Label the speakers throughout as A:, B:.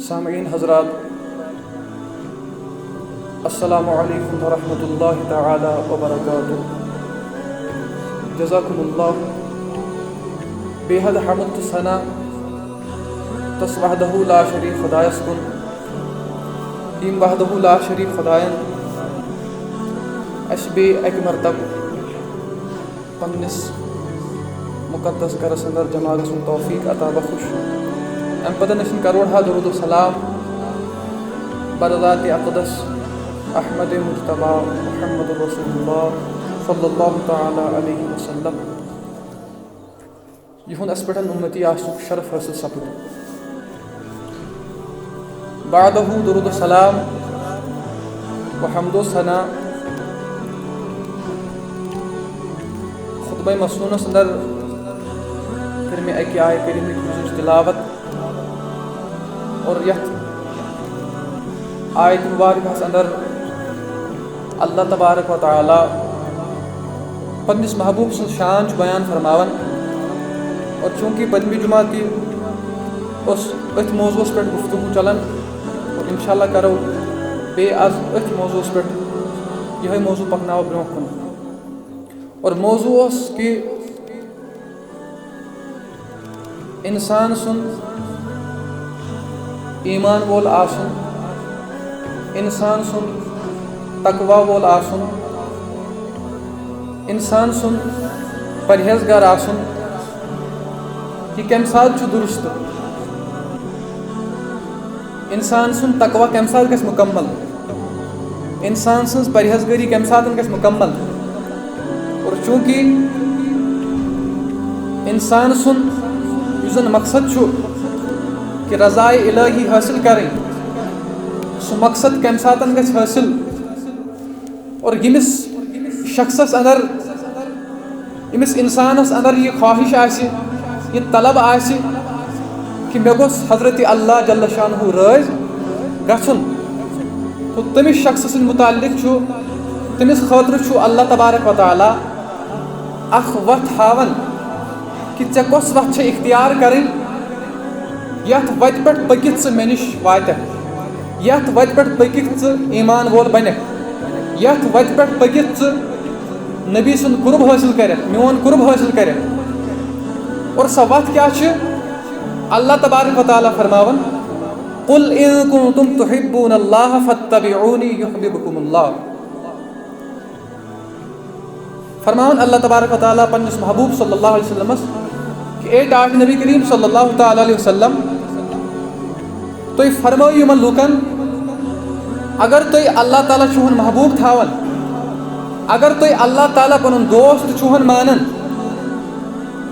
A: سامعین حضرات، السلام علیکم ورحمۃ اللہ تعالی وبرکاتہ۔ جزاکم اللہ بے حد حمد تو ثنا تس وحدہ لا شریک خدایس کن یم وحدہ لا شریک خدایَن اس بے اکہ مرتب پنس مقدس گرس اندر جمع گژھن توفیق عطا بخش۔ ام پتہ نشن کروڑا درود و سلام برذات اقدس احمد مجتبی محمد رسول اللہ صلی اللہ تعالی علیہ وسلم یہن اس پٹھن امتی آسک شرف حاصل سپد۔ بعدہ درود و سلام و حمد و ثنا خطبہ مسنونس اندر پھر میں اکہ آیہ کریمہ تلاوت اور یت آیت مبارکہ اندر اللہ تبارک و تعالی پنس محبوب سن شان بیان فرماون، اور چونکہ پتمی جمعہ تھی اس ات موضوع پہ گفتگو چلان، اور انشاءاللہ کرو بے آز ات موضوع پہ یہ موضوع پکناو برو کن۔ اور موضوع اس کہ انسان سن ایمان وول آسن، انسان سن تقوی وول آسن، انسان سن پرہیزگار آسن، یہ کم سات درست، انسان سن تقوی کم سات گژھِ مکمل، انسان سن پرہیزگاری کم سات گژھِ مکمل۔ اور چونکہ انسان سن یُس مقصد چھُ کہ رضائے الہی حاصل کریں، سو مقصد کم ساتن گژھِ حاصل، اور یمس شخصس اندر یمس انسانس اندر یہ خواہش آسہِ، یہ طلب آسہِ کہ مے گوٚژھ حضرت اللہ جل شانہ رٲضۍ گژھُن، تو تمس شخص سٕنٛدِ متعلق چھُ تمس خٲطرٕ چھُ اللہ تبارک و تعالیٰ اکھ وتھ ہاوان کہ ژےٚ کۄس وتھ چھےٚ اختیار کرٕنۍ یتھ وتہِ پٮ۪ٹھ پٔکِتھ ژٕ مےٚ نِش واتکھ، یتھ وتہِ پٮ۪ٹھ پٔکِتھ ژٕ ایمان وول بنکھ، یتھ وتہِ پٮ۪ٹھ پٔکِتھ ژٕ نبی سُنٛد قرب حٲصل کرکھ، میون قرب حٲصل کرکھ۔ اور سۄ وتھ کیاہ چھِ؟ اللہ تبارک و تعالیٰ فرماون قل ان کنتم تحبون اللہ فاتبعونی یحببکم اللہ۔ فرماون اللہ تبارک و تعالیٰ پنس محبوب صلی اللہ علیہ وسلم کہ اے ڈاٹ نبی کریم صلی اللہ تعالیٰ علیہ وسلم، تُہۍ فرمٲیِو یِمن لوٗکن اگر تُہۍ اللہ تعالیٰ چھُہن محبوب تھاون، اگر تُہۍ اللہ تعالیٰ پنُن دوست چھُہن مانن،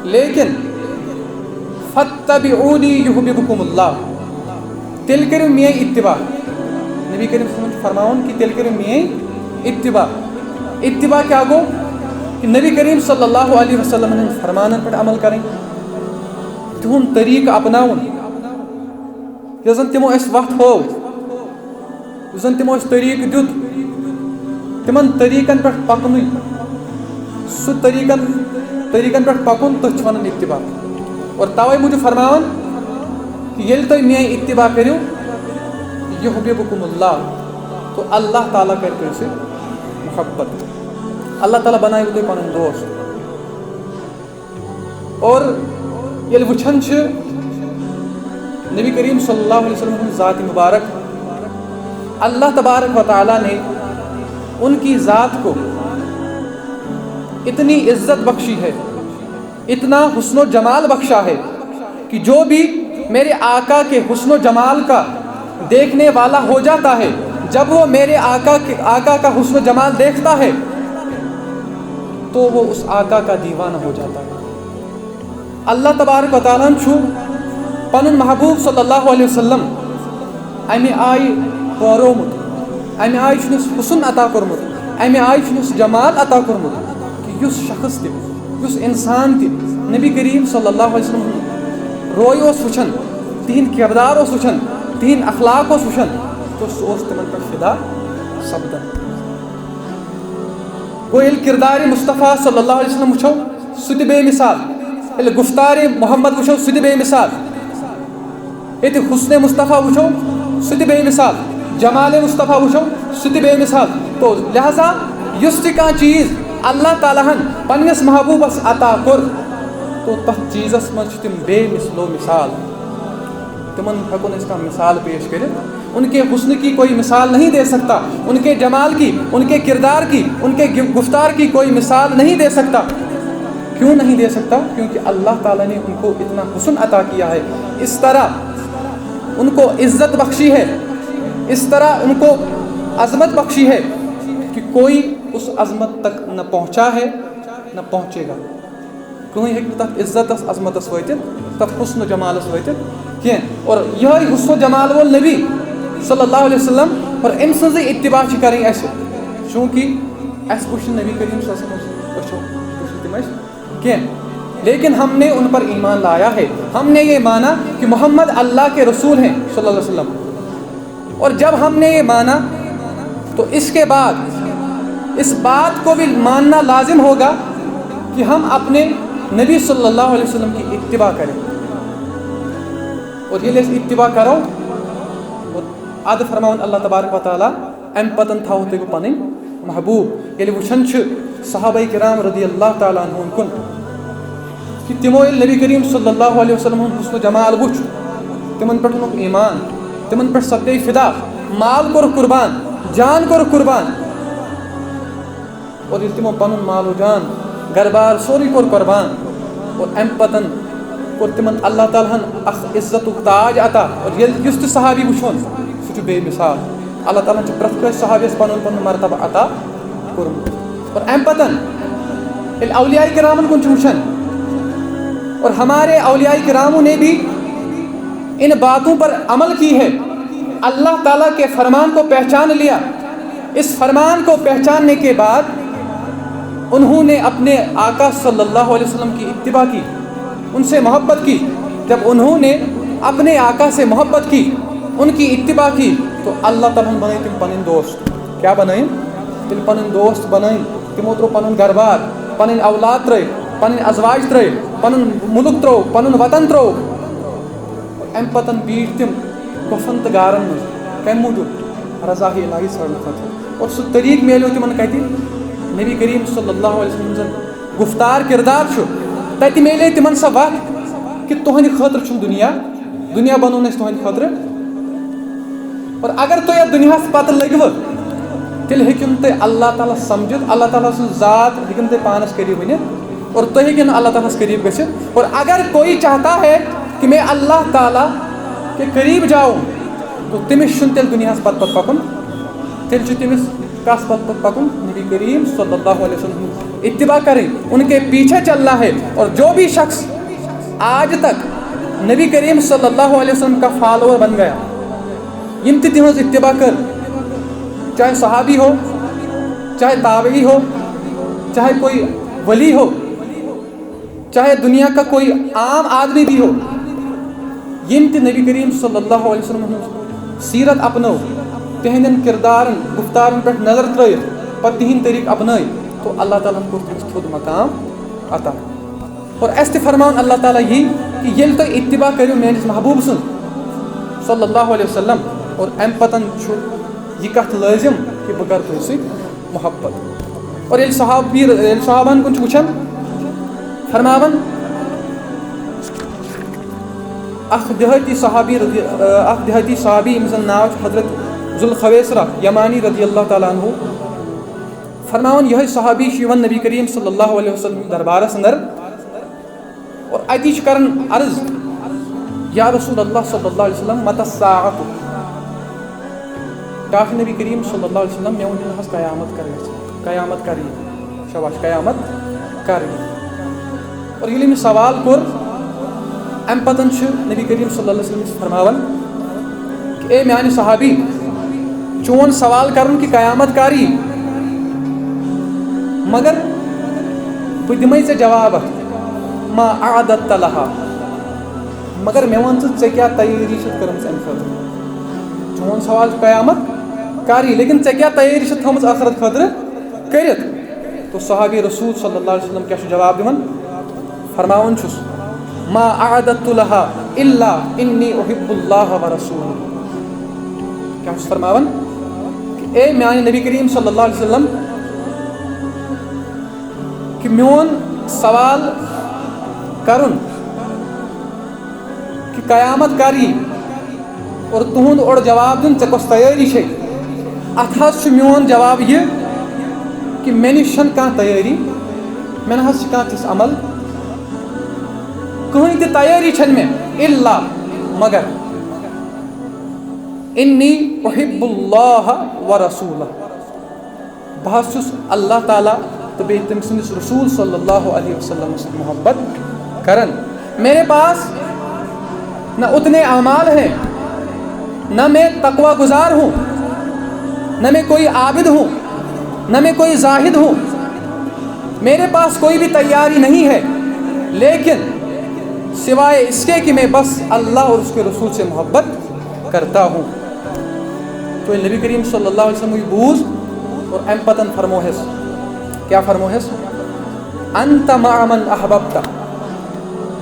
A: لیکن فاتبعونی یحببکم اللہ، تیٚلہِ کٔرِو میٲنۍ اتباع۔ نبی کریم صلی اللہ علیہ وسلم فرماون کہ تیٚلہِ کٔرِو میٲنۍ اتباع۔ اتباع کیا گوٚو؟ کہ نبی کریم صلی اللہ علیہ وسلم ہٕنٛدٮ۪ن فرمانن پٮ۪ٹھ عمل کرٕنۍ، تِہُنٛد طریٖقہٕ اپناوُن، یۄس زن تِمو اَسہِ وتھ ہٲو، یُس زن تِمو اَسہِ طریٖقہٕ دیُت، تِمن طریٖقن پٮ۪ٹھ پکنُے، سُہ طریٖقن پٮ۪ٹھ پکُن تٔتھۍ چھِ ونان اتباع۔ اور توے موٗجوٗب فرماون کہ ییٚلہِ تُہۍ میٲنۍ اتباع کٔرِو یحببکم اللہ، تو اللہ تعالیٰ کرِ تۄہہِ سۭتۍ محبت، اللہ تعالیٰ بنایو تۄہہِ پنُن دوست۔ اور ییٚلہِ وٕچھان چھِ نبی کریم صلی اللہ علیہ وسلم کی ذات مبارک، اللہ تبارک و تعالیٰ نے ان کی ذات کو اتنی عزت بخشی ہے، اتنا حسن و جمال بخشا ہے کہ جو بھی میرے آقا کے حسن و جمال کا دیکھنے والا ہو جاتا ہے، جب وہ میرے آقا کا حسن و جمال دیکھتا ہے تو وہ اس آقا کا دیوانہ ہو جاتا ہے۔ اللہ تبارک و تعالیٰ چھُ پنُن محبوب صلی اللہ علیہ وسلم امہِ آیہِ پٲرومُت، امہِ آیہِ چھُنس حسن عطا کوٚرمُت، امہِ آیہِ چھُنس جمال عطا کوٚرمُت کہ یُس شخص تہِ، یُس انسان تہِ نبی کریم صلی اللہ علیہ وسلم روے اوس وٕچھان، تِہنٛدۍ کردار اوس وٕچھان، تِہنٛدۍ اخلاق اوس وٕچھان، تو سُہ اوس تِمن پٮ۪ٹھ فدا سپدان۔ گوٚو ییٚلہِ کردارِ مصطفیٰ صلی اللہ علیہ وسلم وٕچھو سُہ تہِ بے مثال، ییٚلہِ گفتارِ محمد وٕچھو سُہ تہِ بے مثال، یہ حسن مصطفیٰ وچھو سہ بے مثال، جمال مصطفیٰ وچھو سہ بے مثال. تو لہذا اس کانٛہہ چیز اللہ تعالیٰ ہن پنس محبوبس عطا کور تو تر چیزس مز تم بے مثلو مثال. تمن ہیکو کانٛہہ مثال پیش کرت. ان کے حسن کی کوئی مثال نہیں دے سکتا، ان کے جمال کی، ان کے کردار کی، ان کے گفتار کی کوئی مثال نہیں دے سکتا. کیوں نہیں دے سکتا؟ کیونکہ اللہ تعالیٰ نے ان کو اتنا حسن عطا کیا ہے، اس طرح ان کو عزت بخشی ہے، اس طرح ان کو عظمت بخشی ہے کہ کوئی اس عظمت تک نہ پہنچا ہے نہ پہنچے گا. کوئی ہیٚکہِ تَتھ عزتس عظمتس وٲتِتھ، تَتھ حسن و جمالس وٲتِتھ کینٛہہ. اور یِہوٚے حسن و جمال وول نبی صلی اللہ علیہ وسلم اور أمۍ سٕنٛزٕے اتباع چھِ کَرٕنۍ اَسہِ. چوٗنٛکہِ اَسہِ وٕچھ نبی کریم صلی اللہ علیہ وسلم أچھو وٕچھ تِم اَسہِ کینٛہہ، لیکن ہم نے ان پر ایمان لایا ہے. ہم نے یہ مانا کہ محمد اللہ کے رسول ہیں صلی اللہ علیہ وسلم. اور جب ہم نے یہ مانا تو اس کے بعد اس بات کو بھی ماننا لازم ہوگا کہ ہم اپنے نبی صلی اللہ علیہ وسلم کی اتباع کریں. اور یہ اتباع کرو اور اد فرماون اللہ تبارک و تعالیٰ ام پتن تھاو تُہۍ پنٕنۍ محبوب. ییٚلہِ وٕچھان چھِ صحابہ کرام رضی اللہ تعالیٰ عنہُن کُن کہ تمو ییٚلہِ نبی کریم صلی اللہ علیہ وسلم ہُنٛد حسن جمال وٕچھ تمن پٮ۪ٹھ اوٚنُکھ ایمان، تمن پٮ۪ٹھ سپدے فدا، مال کوٚرُکھ قربان، جان کوٚرُکھ قربان. اور ییٚلہِ تمو پنُن مال و جان گھر بار سورُے کوٚر قربان اور امہِ پتن کوٚر تمن اللہ تعالیٰ ہن اکھ عزتُک تاج عطا. اور یُس تہِ صحابی وٕچھون سُہ چھُ بے مثال. اللہ تعالیٰ ہن چھُ پرٛٮ۪تھ کٲنٛسہِ صحابیس پنُن پنُن مرتبہ عطا کوٚرمُت. اور امہِ پتن ییٚلہِ اولیاء کرامن کُن چھِ وٕچھان اور ہمارے اولیاء کراموں نے بھی ان باتوں پر عمل کی ہے، اللہ تعالیٰ کے فرمان کو پہچان لیا. اس فرمان کو پہچاننے کے بعد انہوں نے اپنے آقا صلی اللہ علیہ وسلم کی اتباع کی، ان سے محبت کی. جب انہوں نے اپنے آقا سے محبت کی، ان کی اتباع کی تو اللہ تعالیٰ نے بنائے تم پنٕنۍ دوست. کیا بنائیں؟ تم پنٕنۍ دوست بنائیں. تمو ترو پنُن گھر بار، پنٕنۍ اولاد ترٲے، پنٕنۍ ازواج ترٲے، پنُن ملک ترو، پنُن وطن ترو. امہِ پتن بیٖٹھۍ تم کۄفن تہٕ گارن منٛز. کمہِ موٗجوٗب؟ رضا الہی ژھانڈنہٕ خٲطرٕ. اور سُہ طریٖقہٕ میلیو تمن کتہِ؟ نبی کریم صلی اللہ علیہ وسلم زن گفتار کردار چھُ تتہِ میلے تمن سۄ وتھ کہ تُہنٛدِ خٲطرٕ چھُنہٕ دُنیا بنوون أسۍ تُہنٛدِ خٲطرٕ. اور اگر تُہۍ یتھ دُنیاہس پتہٕ لٔگوٕ تیٚلہِ ہیٚکِو نہٕ تُہۍ اللہ تعالیٰ سمجھِتھ، اللہ تعالیٰ سٕنٛز ذات ہیٚکِو نہٕ تُہۍ پانس قریٖب ؤنِتھ اور تُہۍ ہیٚکِو نہٕ اللہ تعالیٰ ہس قریٖب گٔژھِتھ. اور اگر کوئی چاہتا ہے کہ میں اللہ تعالیٰ کے قریب جاؤں تو تٔمِس چھُنہٕ تیٚلہِ دُنیاہس پتہٕ پکُن. تیٚلہِ چھُ تٔمِس کس پتہٕ پکُن؟ نبی کریم صلی اللہ علیہ وسلم اتباع کریں، ان کے پیچھے چلنا ہے. اور جو بھی شخص آج تک نبی کریم صلی اللہ علیہ وسلم کا فالوور بن گیا، یم تہِ تہنٛز اتباع کر، چاہے صحابی ہو، چاہے تابعی ہو، چاہے کوئی ولی ہو، چاہے دنیا کا کوئی عام آدمی بھی ہو، یم تہِ نبی کریم صلی اللہ علیہ وسلم ہٕنٛز سیرت اپنو، تہندین کردارن گفتارن پہ نظر ترٲیِتھ پتہٕ تِہنٛدۍ طریٖقہٕ اپنٲے تو اللہ تعالیٰ ہن کوٚر تٔمِس تھوٚد مقام عطا. اور اَسہِ تہِ فرماوُن اللہ تعالیٰ یی کہ ییٚلہِ تُہۍ اتباع کٔرِو میٲنِس محبوٗب سٕنٛز صلی اللہ علیہ وسلم اور امہِ پتن چھُ یہ کتھ لٲزم کہ بہٕ کرٕ تُہۍ سۭتۍ محبت. اور ییٚلہِ صحابن کُن چھُ وٕچھان فرماوان اکھ دہٲتی صحابی ییٚمِس زن ناو چھُ حضرت ذوالخویسرہ یمانی رضی اللہ تعالیٰ عنہ. فرماوان یِہوٚے صحابی چھُ یِوان نبی کریم صلی اللہ علیہ وسلم دربارس اندر اور اتی چھُ کران عرض یا رسول اللہ صلی اللہ علیہ وسلم متی الساعۃ. کیٛاہ چھُ نبی کریم صلی اللہ علیہ وسلم مےٚ ؤنِو حظ قیامت کر گژھِ، قیامت کر یی، شاباش قیامت کر یی. اور ییٚلہِ أمِس سوال کوٚر امہِ پتن چھُ نبی کریم صلی اللہ علیہ وسلم فرماوان کہ اے میانہِ صحابی چون سوال کرُن کہ قیامت کر یی، مگر بہٕ دِمے ژےٚ جواب اکھ ما اعددت لہا. مگر مےٚ وَن ژٕ کیٛاہ تیٲری چھَتھ کٔرمٕژ امہِ خٲطرٕ. چون سوال چھُ قیامت کر یی لیکن ژےٚ کیٛاہ تیٲری چھَتھ تھٲومٕژ ٲخرت خٲطرٕ کٔرِتھ. تو صحابی رسول صلی اللہ علیہ وسلم کیٛاہ چھُ جواب دِوان؟ فرماوان چھُس ما اعددت لها الا انی احب اللہ ورسولہ. کیا چھُس فرماوان کہ اے میانہِ نبی کریم صلی اللہ علیہ وسلم کہ میون سوال کرن کہ قیامت کر یی اور تہند اور جواب دن ژےٚ کۄس تیٲری چھے. اتھ حظ چھُ میون جواب یہِ کہ مےٚ نِش چھنہٕ کانٛہہ تیٲری, مےٚ نہ حظ چھِ کانٛہہ تِژھ عمل, کٕہٕنۍ تہِ تیٲری چھنہٕ مےٚ الا مگر انی احب اللہ ورسولہ, بہٕ حظ چھُس اللہ تعالیٰ تہٕ بیٚیہِ تٔمۍ سٕنٛدِس رسوٗل صلی اللہ علیہ وسلم سۭتۍ محبت کران. میرے پاس نہ اتنے اعمال ہیں, نہ میں تقوی گزار ہوں, نہ میں کوئی عابد ہوں, نہ میں کوئی زاہد ہوں, میرے پاس کوئی بھی تیاری نہیں ہے, لیکن سوائے اس کے کہ میں بس اللہ اور اس کے رسول سے محبت کرتا ہوں. تو نبی کریم صلی اللہ علیہ وسلم بوز اور ام پتن فرموہس, کیا فرموہس, انت مع من احببت,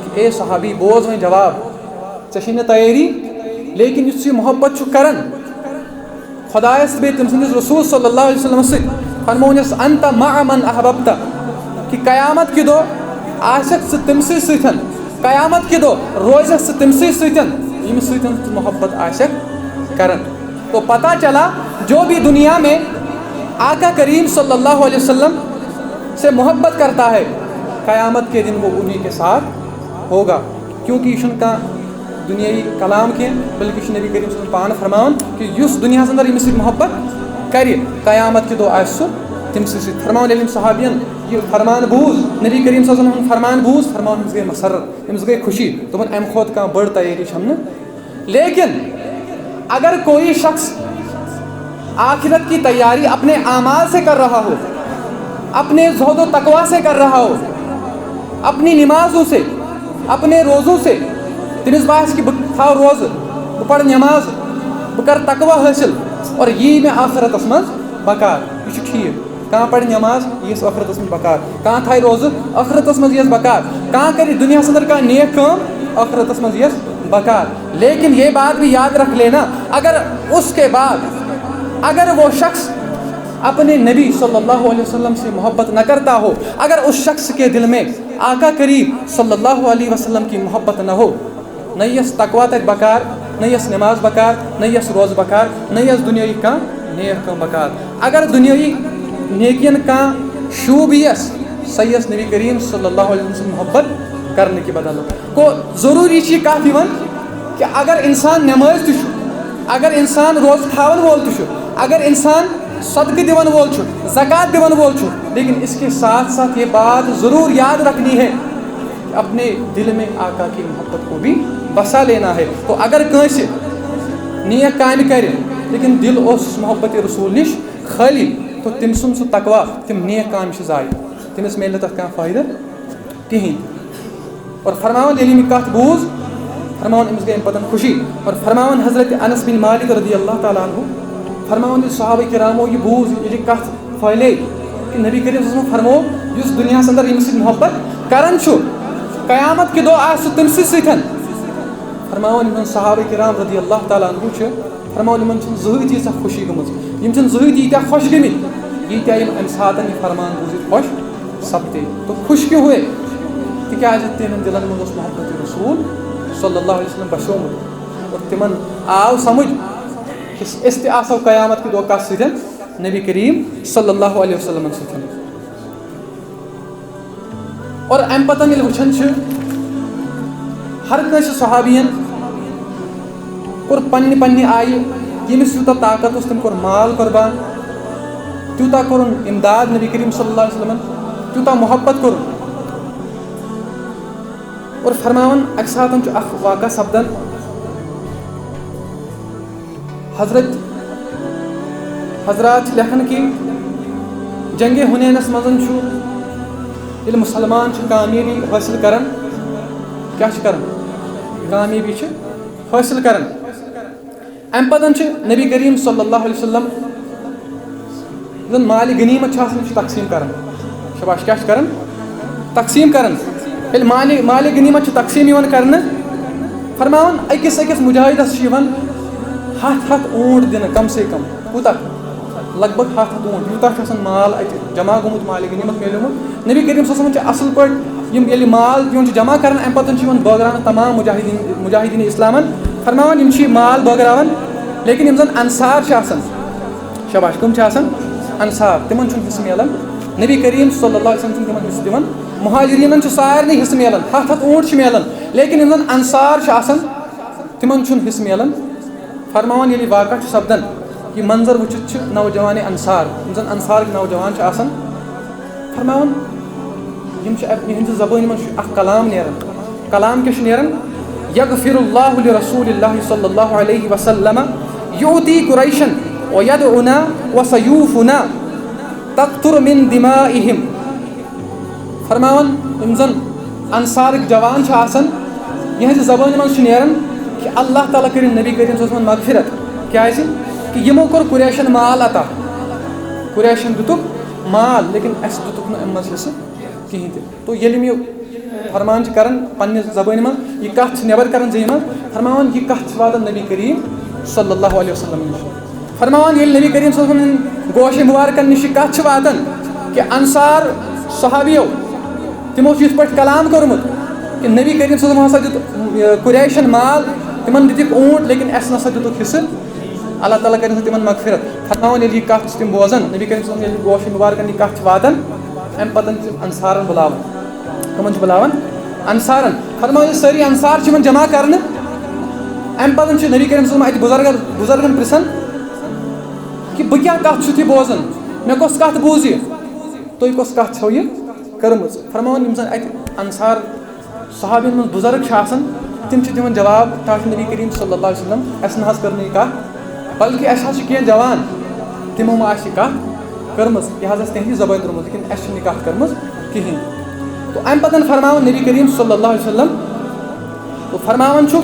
A: کہ اے صحابی بوز وۄنۍ جواب, ژےٚ چھے نہٕ تیٲری لیکن یُس یہِ محبت چھُ کران خۄدایس تہٕ بیٚیہِ تٔمۍ سٕنٛدِس رسوٗل صلی اللہ علیہ وسلمس سۭتۍ, فرمونس انت مع من احببت, کہ قیامت کہ دۄہ آسکھ ژٕ تٔمسٕے سۭتۍ, قیامت کہ دۄہ روزکھ ژٕ تٔمسٕے سۭتۍ ییٚمِس سۭتۍ ژٕ محبت آسکھ کران. تو پتہ چلا جو بھی دنیا میں آقا کریم صلی اللہ علیہ وسلم سے محبت کرتا ہے قیامت کے دن وہ انہی کے ساتھ ہوگا, کیونکہ یہ چھُنہٕ کانٛہہ دُنیٲیی کلام کینٛہہ بلکہ یہ نبی کریم صلی اللہ علیہ وسلم پانہٕ فرماوان کہ یُس دُنیاہس اندر ییٚمِس سۭتۍ محبت کرِ قیامت کہ دۄہ آسہِ سُہ تٔمسٕے سۭتۍ. فرماوان ییٚلہِ یِم صحابین یہ فرمان بوٗز, نبی کریم صلی اللہ علیہ وسلم فرمان بوٗز, فرماوان أمِس گٔے مسرت, أمِس گٔے خوشی, دوٚپُن اَمہِ کھۄتہٕ کانٛہہ بٔڑ تیٲری چھَم نہٕ. لیکن اگر کوئی شخص آخرت کی تیاری اپنے اعمال سے کر رہا ہو, اپنے زہد و تقوی سے کر رہا ہو, اپنی نمازوں سے, اپنے روزوں سے, تٔمِس باسہِ کہ بہٕ تھاو روزٕ, بہٕ پرٕ نٮ۪ماز, بہٕ کرٕ تقوی حٲصِل اور یی مےٚ آخرتس منٛز بکار, یہِ چھُ ٹھیٖک. کانٛہہ پرِ نٮ۪ماز ییٖس ٲخرتس منٛز بکار, کانٛہہ تھایہِ روزٕ ٲخرتس منٛز ییٖس بکار, کانٛہہ کرِ دُنیاہس اندر کانٛہہ نیک کٲم ٲخرتس منٛز ییٖس بکار. لیکن یہ بات بھی یاد رکھ لینا, اگر اس کے بعد اگر وہ شخص اپنے نبی صلی اللہ علیہ وسلم سے محبت نہ کرتا ہو, اگر اس شخص کے دل میں آقا کریم صلی اللہ علیہ وسلم کی محبت نہ ہو, نہ یس تقوی تک بکار, نہ یس نماز بکار, نہ یس روز بکار, نہ یس دنیائی کانٛہہ نیک کٲم بکار, اگر دنیائی نیکین کانٛہہ شوٗب یِیَس سۄ یِیَس نبی کریم صلی اللہ علیہ وسلم محبت کرنے کی بدولت. کو ضروری چھِ یہِ کَتھ یِوان کہ اگر انسان نماز تہِ چھُ, اگر انسان روز تھاون وول تہِ چھُ, اگر انسان صدقہ دیون وول چھُ, زکات دیون وول چھُ, لیکن اس کے ساتھ ساتھ یہ بات ضرور یاد رکھنی ہے کہ اپنے دل میں آقا کی محبت کو بھی بسا لینا ہے. تو اگر کٲنٛسہِ نیک کامہِ کرِ لیکن دل اوس محبت رسول نش خالی, تو تٔمۍ سُنٛد سُہ تقوا, تِم نیک کامہِ چھِ ضایع, تٔمِس میلہِ نہٕ تَتھ کانٛہہ فٲیدٕ کِہیٖنۍ. اور فرماوان ییٚلہِ یہِ کتھ بوٗز, فرماوان أمِس گٔے اَمہِ پتہٕ خوشی, اور فرماوان حضرت انس بن مالک رضی اللہ تعالیٰ عنہ, فرماوان ییٚلہِ صحابہ کرامو یہِ بوٗز, ییٚلہِ یہِ کتھ پھٲلے کہ نبی کریم صلی اللہ علیہ وسلم فرمو یُس دُنیاہس اندر ییٚمِس سۭتۍ محبت کران چھُ قیامت کہ دۄہ آسہِ سُہ تٔمسٕے سۭتۍ. فرماوان یِمن صحابہ کرام رضی اللہ تعالیٰ عنہ چھِ, فرماوان یِمن چھِنہٕ زٕہٕنۍ تیٖژاہ خوشی گٔمٕژ, یِم چھِنہٕ زٕہٕنۍ تیٖتیاہ خۄش گٔمٕتۍ ییٖتیاہ یِم اَمہِ ساتہٕ یہِ فرمان بوٗزِتھ خۄش سپدے. تو خوش کیوں ہوئے, تِکیٛازِ تِہنٛدٮ۪ن دِلن منٛز اوس محبت رسول صلی اللہ علیہ وسلم بسیومُت, اور تِمن آو سمجھ کہ أسۍ تہِ آسو قیامت کہ دۄہ کتھ سۭتۍ, نبی کریم صلی اللہ علیہ وسلم سۭتۍ. اور اَمہِ پتہٕ ییٚلہِ وٕچھان چھِ ہر کٲنٛسہِ صحابین کوٚر پننہِ پننہِ آیہِ, ییٚمِس یوٗتاہ طاقت اوس تٔمۍ کوٚر مال قۄربان, تیوٗتاہ کوٚرُن اِمداد نبی کریم صلی اللہ علیہ وسلمن, تیوٗتاہ محبت کوٚرُن. اور فرماوان اکہِ ساتہٕ چھُ اکھ واقعہ سپدان, حضرات چھِ لیکھان کہ جنگِ حُنینس منٛز چھُ ییٚلہِ مُسلمان چھِ کامیٲبی حٲصِل کران, کیٛاہ چھِ کران, کامیٲبی چھِ حٲصِل کران, اَمہِ پتہٕ چھِ نبی کریم صلی اللہ علیہ وسلم زن مالِ غنیٖمت چھِ آسان یہِ چھُ تقسیٖم کران, شباش کیٛاہ چھِ کران, تقسیٖم کران. ییٚلہِ مالِ غنیٖمت چھُ تقسیٖم یِوان کرنہٕ فرماوان أکِس مُجاہِدس چھِ یِوان 100 اوٗنٹ دِنہٕ کم سے کم کوٗتاہ لگ بگ 100 اوٗنٹ یوٗتاہ چھُ آسان مال اَتہِ جمع گوٚمُت مالِ غنیٖمت میلیومُت نبی کریم صلی اللہ علیہ وسلم چھِ اَصٕل پٲٹھۍ ییٚلہِ مال یِوان چھُ جمع کران اَمہِ پتہٕ چھِ یِوان بٲگراونہٕ تمام مُجاہدیٖن اِسلامن فرماوان یِم چھِ یہِ مال بٲگراوان لیکن یِم زن انصار چھِ آسان شاباش کٕم چھِ آسان انصار تِمن چھُنہٕ حِصہٕ میلان نبی کریم صلی اللہ علیہ وسلم چھُنہٕ تِمن حِصہٕ دِوان مہاجریٖنن چھُ سارنٕے حِصہٕ میلان 100 اوٗنٹ چھِ میلان لیکن یِم زن انصار چھِ آسان تِمن چھُنہٕ حِصہٕ میلان فرماوان ییٚلہِ واقعہ چھُ سپدان یہِ منظر وٕچھِتھ چھِ نوجوانِ انصار یِم زن انصارٕکۍ نوجوان چھِ آسان فرماوان یِم چھِ یِہنٛزِ زبٲنۍ منٛز چھُ اکھ کلام نیران کلام کیاہ چھُ نیران یغفر اللہ لرسول اللہ صلی اللہ علیہ وسلم یؤتی قریشن ویدعنا وسیوفنا تقطر من دمائہم فرماوان یِم زن انصارٕکۍ جوان چھِ آسان یِہنٛزِ زبٲنۍ منٛز چھُ نیران کہ اللہ تعالیٰ کٔرِنۍ نبی کریم صلی اللہ علیہ وسلم مغفرت کیازِ کہ یِمو کوٚر قریشن مال عطا قریشن دِتُکھ مال لیکن اَسہِ دِتُکھ نہٕ اَمہِ منٛز حِصہٕ کِہیٖنۍ تہِ تو ییٚلہِ یِم یہِ فرمان چھِ کران پننہِ زبٲنۍ منٛز یہِ کتھ چھِ نٮ۪بر کران زیٚیہِ منٛز فرماوان یہِ کتھ چھِ واتان نبی کریم صلی اللہ علیہ وسلم نِش فرماوان ییٚلہِ نبی کریم صلی اللہ علیہ وسلم گوشے مُبارکن نِش یہِ کتھ چھِ واتان کہ انصار صحابیو تِمو چھُ یِتھ پٲٹھۍ کلام کوٚرمُت کہ نبی کریم صلی اللہ علیہ وسلم ہسا دیُت قریشن مال تِمن دِتِکھ اوٗنٹ لیکن اَسہِ نسا دِتُکھ حِصہٕ اللہ تعالیٰ کٔرِنۍ سا تِمن مغفرت فرماوان ییٚلہِ یہِ کتھ چھِ تِم بوزان نبی کریم صلی اللہ علیہ وسلم ییٚلہِ گوشے مُبارکن یہِ کتھ چھِ واتان اَمہِ پتہٕ چھِ انصارن بُلاوان کٕمن چھِ بُلاوان انصارن فرماوان ییٚلہِ سٲری انصار چھِ یِوان جمع کرنہٕ اَمہِ پتہٕ چھِ نبی کریم صلی اللہ علیہ وسلم اَتہِ بُزرگن پرژھان کہ بہٕ کیاہ کتھ چھُو تُہۍ بوزان مےٚ کۄس کتھ بوٗز یہِ تُہۍ کۄس کتھ چھو یہِ کٔرمٕژ فرماوان یِم زن اَتہِ انصار صحابین منٛز بُزرگ چھِ آسان تِم چھِ دِوان جواب تاکہِ نبی کریم صلی اللہ علیہ وسلم اَسہِ نہ حظ کٔر نہٕ یہِ کتھ بلکہِ اَسہِ حظ چھِ کینٛہہ جوان تِمو ما آسہِ یہِ کتھ کٔرمٕژ یہِ حظ آسہِ تِہنٛدِ زبٲنۍ درٛامٕژ لیکن اَسہِ چھِنہٕ یہِ کتھ کٔرمٕژ کِہیٖنۍ تو اَمہِ پتہٕ فرماوان نبی کریم صلی اللہ علیہ وسلم تو فرماوان چھُ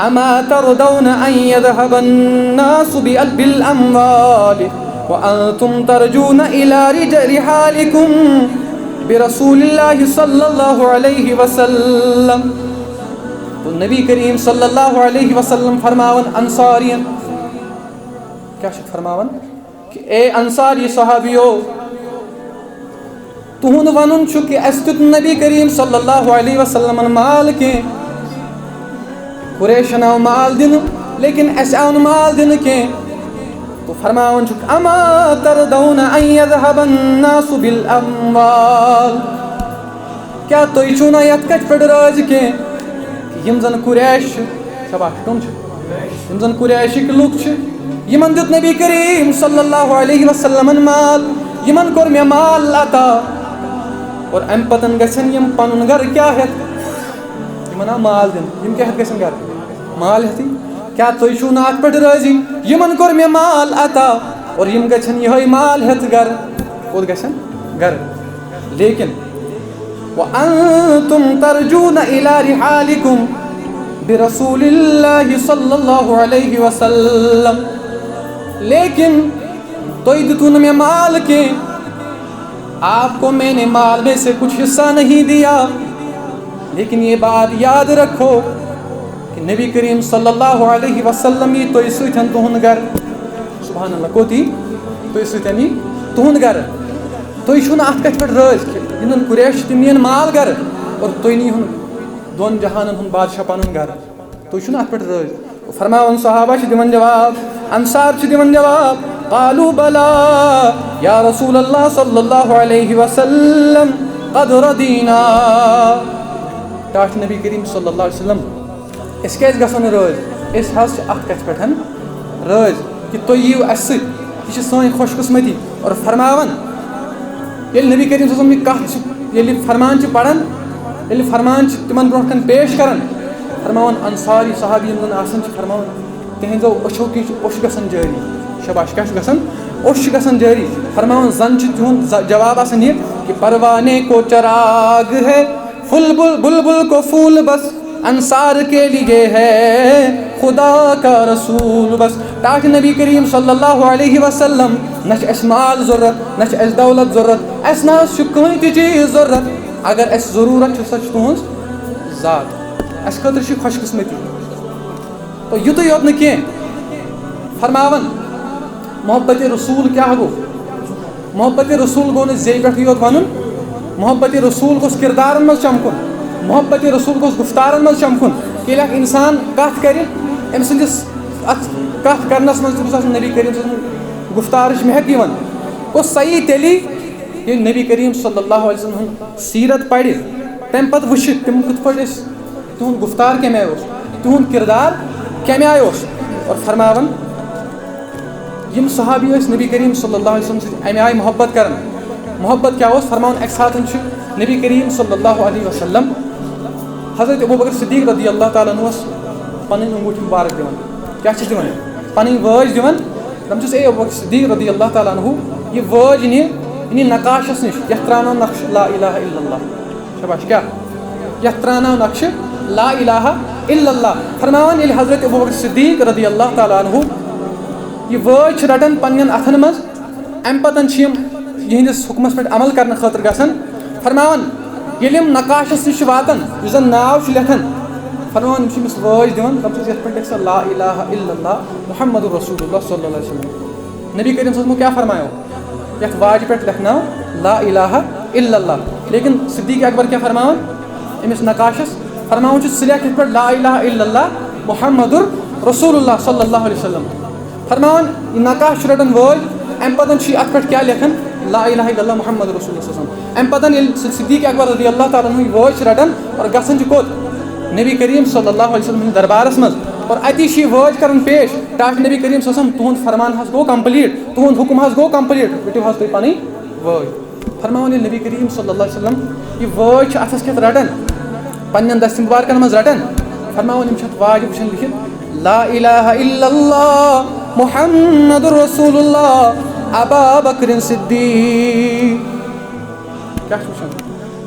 A: اما ترضون ان يذهب الناس بالاموال وانتم ترجون الى رحالكم برسول اللہ صلی اللہ علیہ وسلم تو نبی کریم صلی اللہ علیہ وسلم فرماون انصارین کیا چھِ فرماون کہ اے انصاری صحابیو تُہُنٛد وَنُن چھُ کہ اَسہِ دیُت نبی کریم صلی اللہ علیہ وسلمن مال کینٛہہ قریشن آو مال دِنہٕ لیکن اَسہِ آو نہٕ مال دِنہٕ کینٛہہ تو فرماوان چھُکھ اما ترضون ان يذهب الناس بالاموال کیٛاہ تُہۍ چھُو نہ یتھ کتھِ پٮ۪ٹھ رٲضۍ کینٛہہ یِم زن قریش چھِ شاباش کٕم چھِ یِم زن قریشٕکۍ لُکھ چھِ یِمن دیُت نبی کریم صلی اللہ علیہ وسلمن مال یِمن کوٚر مےٚ مال عطا اور اَمہِ پتہٕ گژھن یِم پنُن گرٕ کیٛاہ ہٮ۪تھ یِمن آو مال دِنہٕ یِم کیٛاہ ہٮ۪تھ گژھن گرٕ مال ہٮ۪تھٕے کیٛاہ تُہۍ چھُو نہٕ اَتھ پٮ۪ٹھ رٲضی یِمن کوٚر مےٚ مال عطا اور یِم گژھن یِہوٚے مال ہٮ۪تھ گرٕ کوٚت گژھن گرٕ لیکن وانتم ترجون الى رحالكم برسول اللہ صلی اللہ علیہ وسلم لیکن تُہۍ دِتوٗ نہٕ مےٚ مال کینٛہہ آپ کو میں نے مال میں سے کچھ حصہ نہیں دیا لیکن یہ بات یاد رکھو کہ نبی کریم صلی اللہ علیہ وسلم یی تُہۍ سۭتۍ تُہُنٛد گرٕ سبحان اللہ کوٚت یی تُہۍ سۭتۍ یی تُہُنٛد گرٕ تُہۍ چھُو نہٕ اَتھ کَتھِ پٮ۪ٹھ رٲضۍ کہِ یِم زن قریش تِم نِیَن مال گرٕ اور تُہۍ نیٖہُن دۄن جہانن ہُنٛد بادشاہ پنُن گرٕ تُہۍ چھُو نہٕ اَتھ پٮ۪ٹھ رٲضۍ فرماوان صحابہ چھِ دِوان جواب انصار چھِ دِوان جواب قالوا بلا یا رسول اللہ صلی اللہ علیہ وسلم قد رضینا ٹاٹھ نبی کریم صلی اللہ علیہ وسلم أسۍ کیٛازِ گژھو نہٕ رٲضۍ أسۍ حظ چھِ اَتھ کَتھِ پٮ۪ٹھ رٲضۍ کہ تُہۍ یِیِو اَسہِ سۭتۍ یہِ چھِ سٲنۍ خوش قٕسمتی اور فرماوان ییٚلہِ نبی کریم صلی اللہ علیہ وسلم یہِ کَتھ چھِ ییٚلہِ فرمان چھِ پران ییٚلہِ فرمان چھِ تِمن برونٛٹھ کَنہِ پیش کران فرماوان انصاری صحابی یِم زن آسان چھِ فرماوان تِہنٛزو أچھو کِنۍ چھُ اوٚش گژھان جٲری شاباش کیٛاہ چھُ گژھان اوٚش چھُ گژھان جٲری فرماوان زن چھُ تِہُنٛد جواب آسان یہِ کہ پروانے کو چراغ ہے بلبل کو پھول بس انصار کے لیے ہے خدا کا رسول بس ٹاٹھ نبی کریم صلی اللہ علیہ وسلم نہ چھِ اَسہِ مال ضوٚرَتھ نہ چھِ اَسہِ دولت ضوٚرَتھ اَسہِ نہ حظ چھُ کٕہٕنۍ تہِ چیٖز ضوٚرَتھ اگر اَسہِ ضروٗرت چھِ سۄ چھِ تُہٕنٛز ذات. اَسہِ خٲطرٕ چھِ خۄش قٕسمتی. تہٕ یُتُے یوت نہٕ کینٛہہ فرماوان محبت رسوٗل کیٛاہ گوٚو؟ محبت رسوٗل گوٚو نہٕ زیٚیہِ پٮ۪ٹھٕے یوت وَنُن. محبت رسوٗل گوٚژھ کِردارَن منٛز چمکُن. محبت رسوٗل گوٚژھ گُفتارَن منٛز چمکُن. ییٚلہِ اکھ اِنسان کَتھ کَرِ أمۍ سٕنٛدِس اَتھ کَتھ کَرنَس منٛز تہِ گوٚژھ آسُن نبی کریم سٕنٛز گُفتارٕچ مہک یِوان. گوٚو صحیح تیٚلی ییٚلہِ نبی کریم صلی اللہ علیہ وسلم ہُنٛد سیٖرت پَرِ تَمہِ پَتہٕ وٕچھِ تِم کِتھ پٲٹھۍ ٲسۍ تِہُنٛد گُفتار کَمہِ آیہِ اوس تِہُنٛد کِردار کَمہِ آیہِ اوس. اور فرماوان یِم صحابی ٲسۍ نبی کریم صلی اللہ علیہ وسلم سۭتۍ اَمہِ آیہِ محبت کَران. محبت کیٛاہ اوس؟ فرماوان اَکہِ ساتہٕ چھُ نبی کریم صلی اللہ علیہ وسلم حضرت ابوٗبکر صدیق رضی اللہ تعالیٰ عنہُ وَس پَنٕنۍ انگوٗٹھی مُبارک دِوان. کیٛاہ چھِس دِوان؟ پَنٕنۍ وٲج دِوان. دَپان چھِس اے ابوٗبکر صدیق رضی اللہ تعالیٰ عنہُ یہِ وٲج نہِ یہِ نی نقاشَس نِش یَتھ ترٛاوناو نقشہٕ لا الہ الا اللہ. شاباش. کیٛاہ؟ یَتھ ترٛاوناو نقشہٕ لا الہ الا اللہ. فرماوان ییٚلہِ حضرت ابوٗبکر صدیق رضی اللہ تعالیٰ عنہُ یہِ وٲج چھِ رَٹان پنٛنٮ۪ن اَتھَن منٛز اَمہِ پَتہٕ چھِ یِم یِہِنٛدِس حُکمَس پٮ۪ٹھ عمل کَرنہٕ خٲطرٕ گژھان. فرماوان ییٚلہِ یِم نقاشَس نِش چھِ واتان یُس زَن ناو چھُ لیکھان فرماوان یِم چھِ أمِس وٲج دِوان دَپان چھِس یَتھ پٮ۪ٹھ لیکھ سا لا الہ الا اللہ محمد رسول اللہ صلی اللہ علیہ وسلم. نبی کریم صلی اللہ علیہ وسلم کیٛاہ فرمایو؟ یَتھ واجہِ پٮ۪ٹھ لیکھناو لا الہ الا اللہ. لیکن صدیق اکبر کیٛاہ فرماوان أمِس نقاشَس؟ فرماوان چھُ ژٕ لیکھ یِتھ پٲٹھۍ لا الہ الا اللہ محمد رسول اللہ صلی اللہ علیہ وسلم. فرماوان یہِ نقاش چھُ رَٹان وٲج اَمہِ پَتہٕ چھُ یہِ اَتھ پٮ۪ٹھ کیٛاہ لیکھان لا الہ الا اللہ محمد رسول اللہ صلی اللہ علیہ وسلم. اَمہِ پَتہٕ ییٚلہِ صدیق اکبر رضی اللہ تعالیٰ عنہُ یہِ وٲج چھِ رَٹان اور گژھان چھِ کوٚت؟ نبی کریم صلی اللہ علیہ وسلم ہٕنٛدِس دربارَس منٛز. اور اَتی چھِ یہِ وٲج کَران پیش ٹاٹھ نبی کریم صلی اللہ علیہ وسلم تُہُنٛد فرمان حظ گوٚو کَمپٕلیٖٹ تُہُنٛد حُکُم حظ گوٚو کَمپٕلیٖٹ رٔٹِو حظ تُہۍ پَنٕنۍ وٲج. فرماوان ییٚلہِ نبی کریم صلی اللہ علیہ وسلم یہِ وٲج چھِ اَتھَس کھٮ۪تھ رَٹان پنٛنٮ۪ن دستہِ مُبارکَن منٛز رَٹان. فرماوان یِم چھِ اَتھ واجہِ وٕچھان لیکھِتھ لا الہ الا اللہ محمد رسول اللہ ابا بکر صدیق. کیٛاہ چھِ وٕچھان؟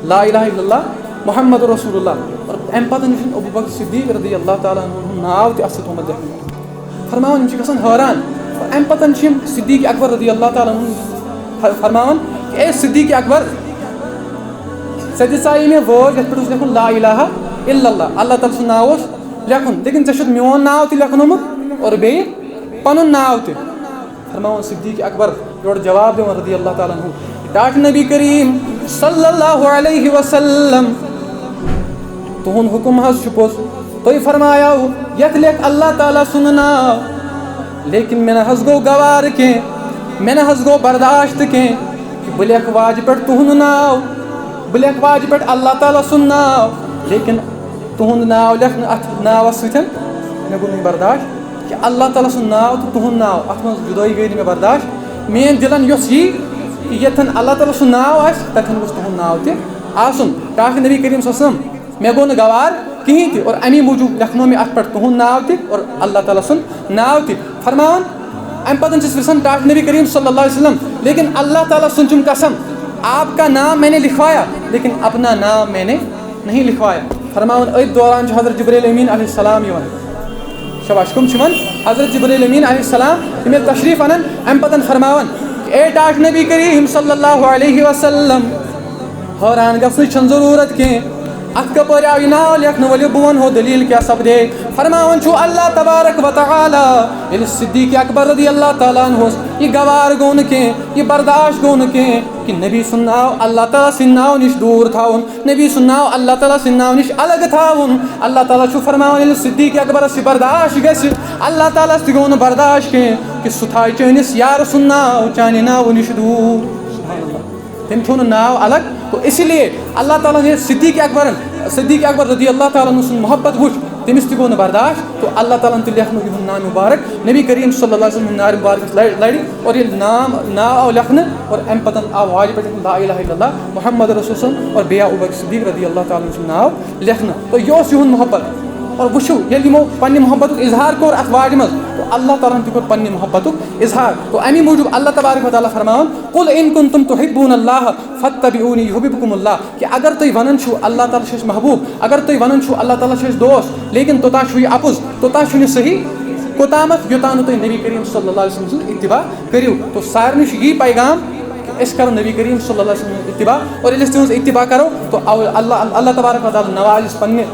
A: لا الہ الا اللہ محمد رسول اللہ. اور اَمہِ پَتہٕ وٕچھان ابوٗبکر صدیق رضی اللہ تعالیٰ عنہ ہُنٛد ناو تہِ اَتھ سۭتۍ تھوٚمُت لیکھنہٕ. فرماوان یِم چھِ گژھان حٲران. اور اَمہِ پَتہٕ چھِ یِم صدیق اکبر رضی اللہ تعالیٰ عنہ فرماوان اے صدیق اکبر ژےٚ دِژایے مےٚ وٲج یَتھ پٮ۪ٹھ اوس لیکھُن لا الہ الا اللہ اللہ تعالیٰ سُنٛد ناو اوس لیکھُن لیکن ژےٚ چھُتھ میون ناو تہِ لیکھنومُت اور بیٚیہِ پَنُن ناو تہِ. فرماوان صدیق اکبر یورٕ جواب دِوان رضی اللہ تعالیٰ عنہ ٹاٹھ نبی کریم صلی اللہ علیہ وسلم تُہُنٛد حُکُم حظ چھُ پوٚز. تُہۍ فرمایو یَتھ لیکھ اللہ تعالیٰ سُنٛد ناو لیکن مےٚ نہ حظ گوٚو گوارٕ کینٛہہ مےٚ نہ حظ گوٚو برداشت کینٛہہ کہِ بہٕ لیکھٕ واجہِ پٮ۪ٹھ تُہُنٛد ناو بہٕ لیکھٕ واجہِ پٮ۪ٹھ اللہ تعالیٰ سُنٛد ناو لیکن تُہُنٛد ناو لیکھنہٕ اَتھ ناوَس سۭتۍ مےٚ گوٚو نہٕ برداشت کہِ اللہ تعالیٰ سُنٛد ناو تہٕ تُہُنٛد ناو اَتھ منٛز جُدٲیی گٔے نہٕ مےٚ برداشت. میٛٲنۍ دِلَن یۄس یی کہِ ییٚتٮ۪ن اللہ تعالیٰ سُنٛد ناو آسہِ تَتٮ۪ن گوٚژھ تُہُنٛد ناو تہِ آسُن. ٹاٹھ نبی کریم صلی اللہ علیہ وسلم مےٚ گوٚو نہٕ گوار کِہیٖنۍ تہِ اور اَمی موٗجوٗب لیکھنو مےٚ اَتھ پٮ۪ٹھ تُہُنٛد ناو تہِ اور اللہ تعالیٰ سُنٛد ناو تہِ. فرماوان اَمہِ پَتہٕ چھِس یژھان ٹاٹھ نبی کریم صلی اللہ علیہ وسلم لیکن اللہ تعالیٰ سُنٛد قسم آپ کا نام میں نے لکھوایا لیکن اپنا نام میں نے نہیں لکھوایا. فرماوان أتھۍ دوران چھُ حضرت جبریٖل امیٖن علیہ السلام یِوان. شاباش. کٕم چھِ یِوان؟ حضرت جبریٖل امیٖن علیہ السلام یِم ییٚلہِ تشریٖف اَنان اَمہِ پَتہٕ فرماوان اے ٹاٹھ نبی کریم صلی اللہ علیہ وسلم حٲران گژھنٕچ چھَنہٕ ضروٗرت کینٛہہ اَتھ کَپٲرۍ آو یہِ ناو لیکھنہٕ ؤلِو بہٕ وَنہو دٔلیٖل کیٛاہ سپدے. فرماوان چھُ اللہ تبارک و تعالیٰ ییٚلہِ صدیق اکبر رضی اللہ تعالیٰ عنہُس یہِ گوار گوٚو نہٕ کینٛہہ یہِ برداشت گوٚو نہٕ کینٛہہ کہِ نبی سُنٛد ناو اللہ تعالیٰ سٕنٛدِ ناو نِش دوٗر تھاوُن نبی سُنٛد ناو اللہ تعالیٰ سٕنٛدِ ناو نِش الگ تھاوُن. اللہ تعالیٰ چھُ فرماوان ییٚلہِ صدیق اکبرس یہِ برداشت گژھِ اللہ تعالیٰ ہَس تہِ گوٚو نہٕ برداشت کینٛہہ کہِ سُہ تھایہِ چٲنِس یارٕ سُنٛد ناو چانہِ ناوٕ نِش دوٗر. تٔمۍ تھوٚو نہٕ ناو الگ تو اسی لیے اللہ تعالیٰ ییٚلہِ صدیق اکبر رضی اللہ تعالیٰ عنہ سُنٛد محبت وٕچھ تٔمِس تہِ گوٚو نہٕ برداشت تو اللہ تعالیٰ ہن تہِ لیکھنو یِہُنٛد نام مُبارک نبی کریم صلی اللہ علیہ وسلم نارِ مُبارکَس لَرِ اور ییٚلہِ ناو آو لیکھنہٕ اور اَمہِ پَتہٕ آو واجہِ پٮ۪ٹھ لا الہ الا اللہ محمد رسول صلی اور بیٚیہِ آو ابوٗبکر صدیق رضی اللہ تعالیٰ سُنٛد ناو لیکھنہٕ. تو یہِ اوس یِہُنٛد محبت. اور وٕچھِو ییٚلہِ یِمو پنٛنہِ محبتُک اظہار کوٚر اَتھ واجہِ منٛز تو اللہ تعالیٰ ہن تہِ کوٚر پنٛنہِ محبتُک اظہار. تو اَمی موٗجوٗب اللہ تبارک و تعالیٰ فرماوان قُل اِن کُنتُم تُحِبوٗنَ اللّٰہ فَاتَّبِعوٗنِی یُحْبِبْکُمُ اللّٰہ کہِ اگر تُہۍ وَنان چھُو اللہ تعالیٰ چھِ اَسہِ محبوٗب اگر تُہۍ وَنان چھُو اللہ تعالیٰ چھِ اَسہِ دوس لیکن توٚتام چھُو یہِ اَپُز توٚتام چھُنہٕ یہِ صحیح کوٚتامَتھ یوٚتام نہٕ تُہۍ نبی کریم صلی اللہ علیہ وسلم سٕنٛز اِتِباع کٔرِو. تو سارنٕے چھُ یی پیغام کہ أسۍ کرو نبی کریم صلی اللہ علیہ وسلم اتباع اور ییٚلہِ أسۍ تِہنٛز اتباع کرو تو اللہ تبارک و تعالیٰ نواز أسۍ پننہِ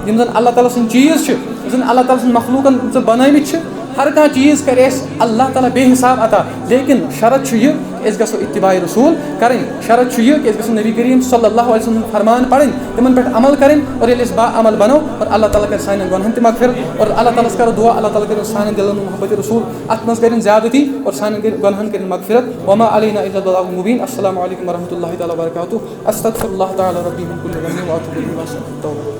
A: یِم زن اللہ تعالیٰ سٕنٛدۍ چیٖز چھِ یِم زن اللہ تعالیٰ سٕنٛدۍ مخلوٗقن بنٲومٕتۍ چھِ ہر کانٛہہ چیٖز کرِ اَسہِ اللہ تعالیٰ بے حساب عطا لیکن شرط چھُ یہِ کہ أسۍ گژھو اتباع رسوٗل کرٕنۍ شرط چھُ یہِ کہ أسۍ گژھو نبی کریم صلی اللہ علیہ وسلم فرمان پرٕنۍ تِمن پٮ۪ٹھ عمل کرٕنۍ اور ییٚلہِ أسۍ با عمل بنو اور اللہ تعالیٰ کرِ سانٮ۪ن گۄنہن تہِ مغفرت اور اللہ تعالیٰ ہس کرو دعا اللہ تعالیٰ کٔرِنۍ سانٮ۪ن دلن محبت رسوٗل اتھ منٛز کٔرِنۍ زیادتی اور سانٮ۪ن گۄنہن کٔرِنۍ مغفرت وما علینا الا البلاغ المبین السلام علیکم ورحمۃ اللہ تعالیٰ وبرکاتہ استغفر اللہ تعالیٰ ربی من کل ذنب واتوب الیہ